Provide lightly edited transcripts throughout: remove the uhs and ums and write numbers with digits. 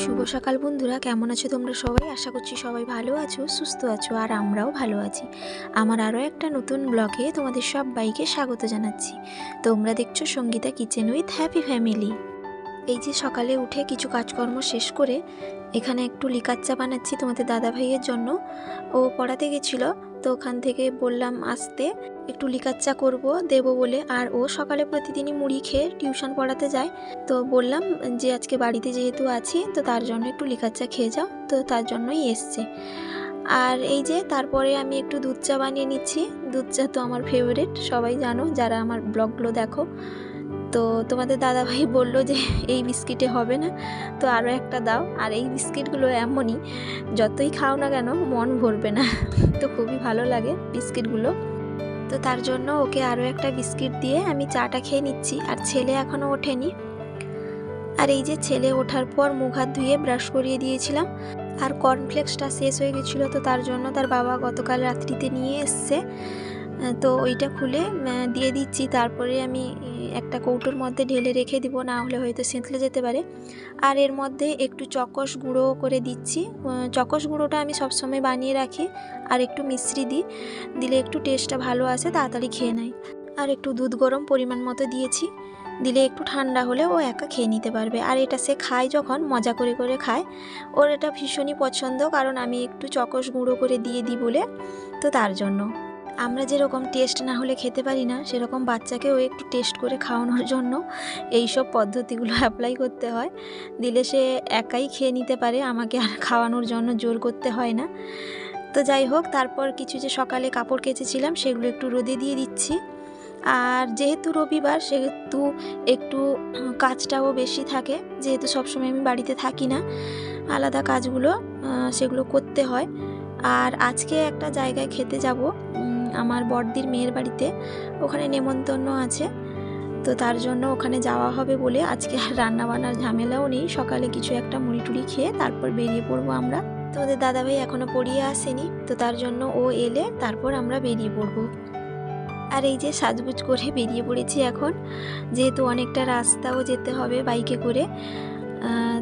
শুভ সকাল বন্ধুরা, কেমন আছো তোমরা সবাই? আশা করছি সবাই ভালো আছো, সুস্থ আছো, আর আমরাও ভালো আছি। আমার আরও একটা নতুন ব্লগে তোমাদের সবাইকে স্বাগত জানাচ্ছি। তোমরা দেখছো Sangeeta kitchen with happy family. এই যে সকালে উঠে কিছু কাজকর্ম শেষ করে এখানে একটু লিকার চা বানাচ্ছি তোমাদের দাদা ভাইয়ের জন্য। ও পড়াতে গেছিলো, তো ওখান থেকে বললাম আসতে একটু লিকার চা করবো দেবো বলে। আর ও সকালে প্রতিদিনই মুড়ি খেয়ে টিউশন পড়াতে যায়, তো বললাম যে আজকে বাড়িতে যেহেতু আছি তো তার জন্য একটু লিকার চা খেয়ে যাও, তো তার জন্যই এসছে। আর এই যে তারপরে আমি একটু দুধ চা বানিয়ে নিচ্ছি। দুধ চা তো আমার ফেভারিট, সবাই জানো যারা আমার ব্লগগুলো দেখো। তো তোমাদের দাদাভাই বললো যে এই বিস্কিটে হবে না, তো আরও একটা দাও। আর এই বিস্কিটগুলো এমনই, যতই খাও না কেন মন ভরবে না, তো খুবই ভালো লাগে বিস্কিটগুলো। তো তার জন্য ওকে আরও একটা বিস্কিট দিয়ে আমি চাটা খেয়ে নিচ্ছি। আর ছেলে এখনও ওঠেনি। আর এই যে ছেলে ওঠার পর মুখ হাত ধুয়ে ব্রাশ করিয়ে দিয়েছিলাম। আর কর্নফ্লেক্সটা শেষ হয়ে গেছিলো, তো তার জন্য তার বাবা গতকাল রাত্রিতে নিয়ে এসছে, তো ওইটা খুলে দিয়ে দিচ্ছি। তারপরে আমি একটা কৌটোর মধ্যে ঢেলে রেখে দিব, না হলে হয়তো সেঁতলে যেতে পারে। আর এর মধ্যে একটু চকস গুঁড়ো করে দিচ্ছি। চকস গুঁড়োটা আমি সবসময় বানিয়ে রাখি, আর একটু মিশ্রি দিই, দিলে একটু টেস্টটা ভালো আসে, তাড়াতাড়ি খেয়ে নেয়। আর একটু দুধ গরম পরিমাণ মতো দিয়েছি, দিলে একটু ঠান্ডা হলে ও একা খেয়ে নিতে পারবে। আর এটা সে খায় যখন, মজা করে করে খায়, ওর এটা ভীষণই পছন্দ, কারণ আমি একটু চকস গুঁড়ো করে দিয়ে দিই বলে। তো তার জন্য আমরা যেরকম টেস্ট না হলে খেতে পারি না, সেরকম বাচ্চাকেও একটু টেস্ট করে খাওয়ানোর জন্য এইসব পদ্ধতিগুলো অ্যাপ্লাই করতে হয়, দিলে সে একাই খেয়ে নিতে পারে, আমাকে আর খাওয়ানোর জন্য জোর করতে হয় না। তো যাই হোক, তারপর কিছু যে সকালে কাপড় কেচেছিলাম সেগুলো একটু রোদে দিয়ে দিচ্ছি। আর যেহেতু রবিবার সেহেতু একটু কাজটাও বেশি থাকে, যেহেতু সবসময় আমি বাড়িতে থাকি না, আলাদা কাজগুলো সেগুলো করতে হয়। আর আজকে একটা জায়গায় খেতে যাব, আমার বড়দির মেয়ের বাড়িতে, ওখানে নেমন্তন্ন আছে, তো তার জন্য ওখানে যাওয়া হবে বলে আজকে আর রান্নাবান্নার ঝামেলাও নেই। সকালে কিছু একটা মুড়ি টুড়ি খেয়ে তারপর বেরিয়ে পড়বো আমরা। তোমাদের দাদাভাই এখনও পড়িয়ে আসেনি, তো তার জন্য ও এলে তারপর আমরা বেরিয়ে পড়বো। আর এই যে সাজগুজ করে বেরিয়ে পড়েছি এখন, যেহেতু অনেকটা রাস্তাও যেতে হবে বাইকে করে।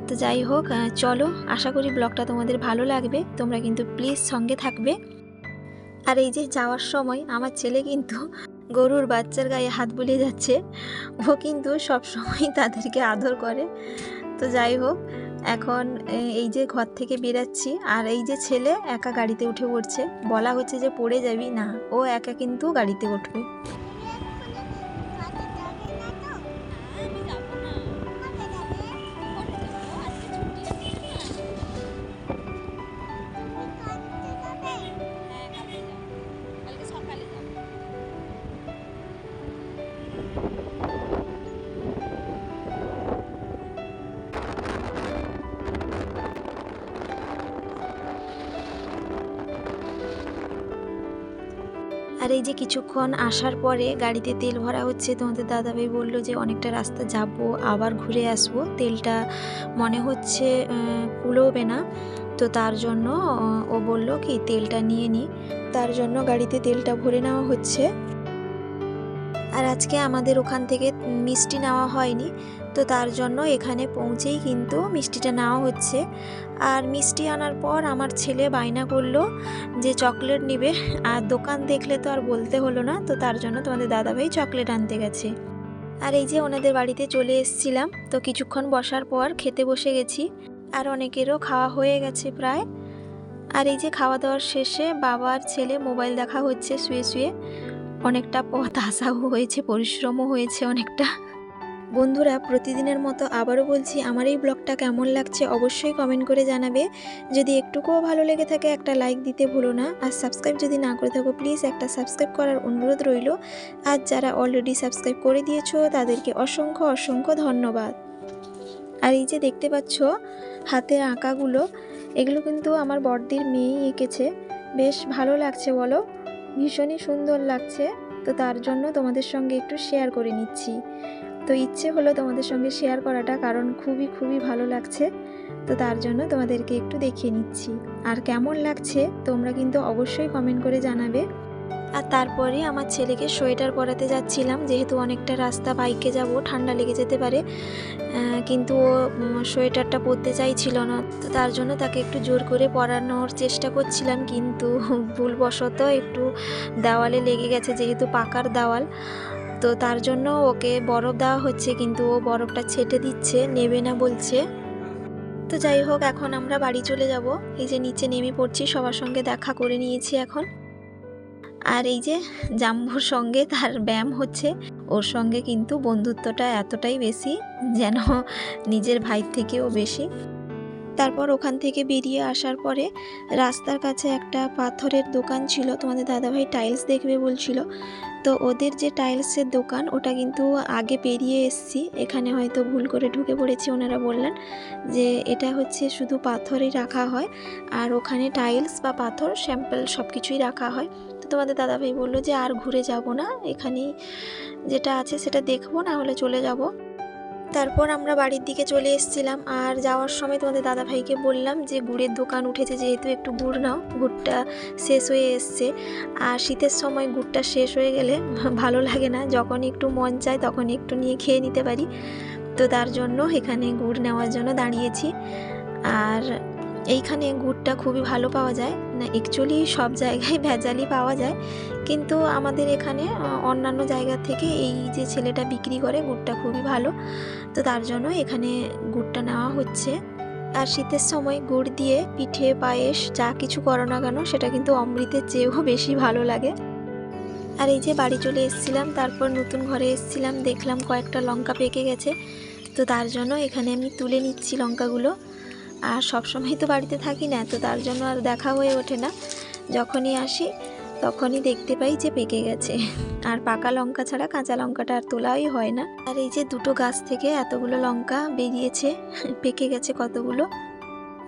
তো যাই হোক, চলো, আশা করি ব্লগটা তোমাদের ভালো লাগবে, তোমরা কিন্তু প্লিজ সঙ্গে থাকবে। আর এই যে যাওয়ার সময় আমার ছেলে কিন্তু গরুর বাচ্চার গায়ে হাত বুলিয়ে যাচ্ছে, ও কিন্তু সবসময় তাদেরকে আদর করে। তো যাই হোক, এখন এই যে ঘর থেকে বেরাচ্ছি, আর এই যে ছেলে একা গাড়িতে উঠে পড়ছে, বলা হচ্ছে যে পড়ে যাবি না, ও একা কিন্তু গাড়িতে উঠবে। আর এই যে কিছুক্ষণ আসার পরে গাড়িতে তেল ভরা হচ্ছে, তোমাদের দাদাভাই বললো যে অনেকটা রাস্তা যাব, আবার ঘুরে আসবো, তেলটা মনে হচ্ছে কুলোবে না, তো তার জন্য ও বলল কি তেলটা নিয়ে নি, তার জন্য গাড়িতে তেলটা ভরে নেওয়া হচ্ছে। আর আজকে আমাদের ওখান থেকে মিষ্টি নেওয়া হয়নি, তো তার জন্য এখানে পৌঁছেই কিন্তু মিষ্টিটা নেওয়া হচ্ছে। আর মিষ্টি আনার পর আমার ছেলে বায়না করলো যে চকলেট নেবে, আর দোকান দেখলে তো আর বলতে হলো না, তো তার জন্য তোমাদের দাদাভাই চকলেট আনতে গেছে। আর এই যে ওনাদের বাড়িতে চলে এসেছিলাম, তো কিছুক্ষণ বসার পর খেতে বসে গেছি, আর অনেকেরও খাওয়া হয়ে গেছে প্রায়। আর এই যে খাওয়া দাওয়ার শেষে বাবা আর ছেলে মোবাইল দেখা হচ্ছে শুয়ে শুয়ে, অনেকটা পথ আসাও হয়েছে, পরিশ্রমও হয়েছে অনেকটা। বন্ধুরা, প্রতিদিনের মতো আবারও বলছি, আমার এই ব্লগটা কেমন লাগছে অবশ্যই কমেন্ট করে জানাবে। যদি একটুকুও ভালো লেগে থাকে একটা লাইক দিতে ভুলো না, আর সাবস্ক্রাইব যদি না করে থাকো প্লিজ একটা সাবস্ক্রাইব করার অনুরোধ রইল। আর যারা অলরেডি সাবস্ক্রাইব করে দিয়েছো তাদেরকে অসংখ্য অসংখ্য ধন্যবাদ। আর এই যে দেখতে পাচ্ছ হাতের আঁকাগুলো, এগুলো কিন্তু আমার বড়দির মেয়েই এঁকেছে, বেশ ভালো লাগছে বলো, ভীষণই সুন্দর লাগছে। তো তার জন্য তোমাদের সঙ্গে একটু শেয়ার করে নিচ্ছি, তো ইচ্ছে হলো তোমাদের সঙ্গে শেয়ার করাটা, কারণ খুবই খুবই ভালো লাগছে, তো তার জন্য তোমাদেরকে একটু দেখিয়ে নিচ্ছি। আর কেমন লাগছে তোমরা কিন্তু অবশ্যই কমেন্ট করে জানাবে। আর তারপরে আমার ছেলেকে সোয়েটার পরাতে যাচ্ছিলাম, যেহেতু অনেকটা রাস্তা বাইকে যাব, ঠান্ডা লেগে যেতে পারে। কিন্তু ও সোয়েটারটা পরতে চাইছিল না, তো তার জন্য তাকে একটু জোর করে পরানোর চেষ্টা করছিলাম, কিন্তু ভুলবশত একটু দেওয়ালে লেগে গেছে, যেহেতু পাকার দেওয়াল। তো তার জন্য ওকে বরফ দেওয়া হচ্ছে, কিন্তু ও বরফটা ছেটে দিচ্ছে, নেবে না বলছে। তো যাই হোক, এখন আমরা বাড়ি চলে যাব। এই যে নিচে নেমে পড়ছি, সবার সঙ্গে দেখা করে নিয়েছি এখন। আর এই যে জাম্বুর সঙ্গে তার ব্যায়াম হচ্ছে, ওর সঙ্গে কিন্তু বন্ধুত্বটা এতটাই বেশি, যেন নিজের ভাইয়ের থেকেও বেশি। তারপর ওখান থেকে বেরিয়ে আসার পরে রাস্তার কাছে একটা পাথরের দোকান ছিল, তোমাদের দাদাভাই টাইলস দেখবে বলছিল। তো ওদের যে টাইলসের দোকান, ওটা কিন্তু আগে পেরিয়ে এসছি, এখানে হয়তো ভুল করে ঢুকে পড়েছি। ওনারা বললেন যে এটা হচ্ছে শুধু পাথরই রাখা হয়, আর ওখানে টাইলস বা পাথর স্যাম্পল সব কিছুই রাখা হয়। তো তোমাদের দাদাভাই বললো যে আর ঘুরে যাব না, এখানেই যেটা আছে সেটা দেখবো, না হলে চলে যাব। তারপর আমরা বাড়ির দিকে চলে এসেছিলাম, আর যাওয়ার সময় তোমাদের দাদাভাইকে বললাম যে গুড়ের দোকান উঠেছে, যেহেতু একটু গুড় নাও, গুড়টা শেষ হয়ে এসছে। আর শীতের সময় গুড়টা শেষ হয়ে গেলে ভালো লাগে না, যখন একটু মন চায় তখন একটু নিয়ে খেয়ে নিতে পারি। তো তার জন্য এখানে গুড় নেওয়ার জন্য দাঁড়িয়েছি। আর এইখানে গুড়টা খুবই ভালো পাওয়া যায় না, অ্যাকচুয়ালি সব জায়গায় ভেজালই পাওয়া যায়, কিন্তু আমাদের এখানে অন্যান্য জায়গা থেকে এই যে ছেলেটা বিক্রি করে গুড়টা খুবই ভালো, তো তার জন্য এখানে গুড়টা নেওয়া হচ্ছে। আর শীতের সময় গুড় দিয়ে পিঠে পায়েস যা কিছু করো না কেন, সেটা কিন্তু অমৃতের চেয়েও বেশি ভালো লাগে। আর এই যে বাড়ি চলে এসেছিলাম, তারপর নতুন ঘরে এসেছিলাম, দেখলাম কয়েকটা লঙ্কা পেকে গেছে, তো তার জন্য এখানে আমি তুলে নিচ্ছি লঙ্কাগুলো। আর সবসময় তো বাড়িতে থাকি না, তো তার জন্য আর দেখা হয়ে ওঠে না, যখনই আসি তখনই দেখতে পাই যে পেকে গেছে। আর পাকা লঙ্কা ছাড়া কাঁচা লঙ্কাটা আর তোলাই হয় না। আর এই যে দুটো গাছ থেকে এতগুলো লঙ্কা বেরিয়েছে, পেকে গেছে কতগুলো।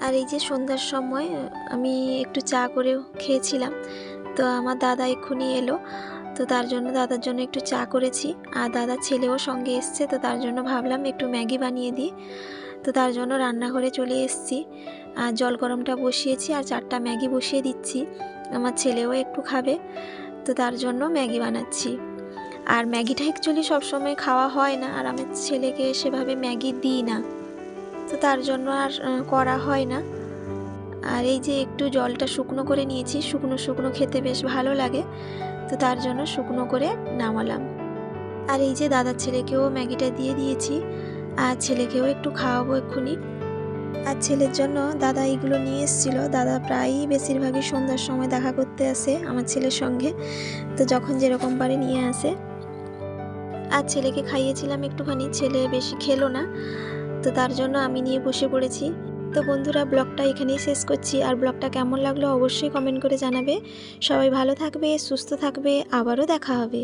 আর এই যে সন্ধ্যার সময় আমি একটু চা করে খেয়েছিলাম, তো আমার দাদা এক্ষুনি এলো, তো তার জন্য দাদার জন্য একটু চা করেছি। আর দাদার ছেলেও সঙ্গে এসছে, তো তার জন্য ভাবলাম একটু ম্যাগি বানিয়ে দিই, তো তার জন্য রান্নাঘরে চলে এসেছি। আর জল গরমটা বসিয়েছি, আর 4টা ম্যাগি বসিয়ে দিচ্ছি, আমার ছেলেও একটু খাবে, তো তার জন্য ম্যাগি বানাচ্ছি। আর ম্যাগিটা অ্যাকচুয়ালি সবসময় খাওয়া হয় না, আর আমার ছেলেকে সেভাবে ম্যাগি দিই না, তো তার জন্য আর করা হয় না। আর এই যে একটু জলটা শুকনো করে নিয়েছি, শুকনো শুকনো খেতে বেশ ভালো লাগে, তো তার জন্য শুকনো করে নামালাম। আর এই যে দাদার ছেলেকেও ম্যাগিটা দিয়ে দিয়েছি, আর ছেলেকেও একটু খাওয়াবো এক্ষুনি। আর ছেলের জন্য দাদা এইগুলো নিয়ে এসেছিলো। দাদা প্রায়ই বেশিরভাগই সন্ধ্যার সময় দেখা করতে আসে আমার ছেলের সঙ্গে, তো যখন যেরকম পারে নিয়ে আসে। আর ছেলেকে খাইয়েছিলাম একটুখানি, ছেলে বেশি খেলো না, তো তার জন্য আমি নিয়ে বসে পড়েছি। তো বন্ধুরা, ব্লগটা এখানেই শেষ করছি। আর ব্লগটা কেমন লাগলো অবশ্যই কমেন্ট করে জানাবে। সবাই ভালো থাকবে, সুস্থ থাকবে, আবারও দেখা হবে।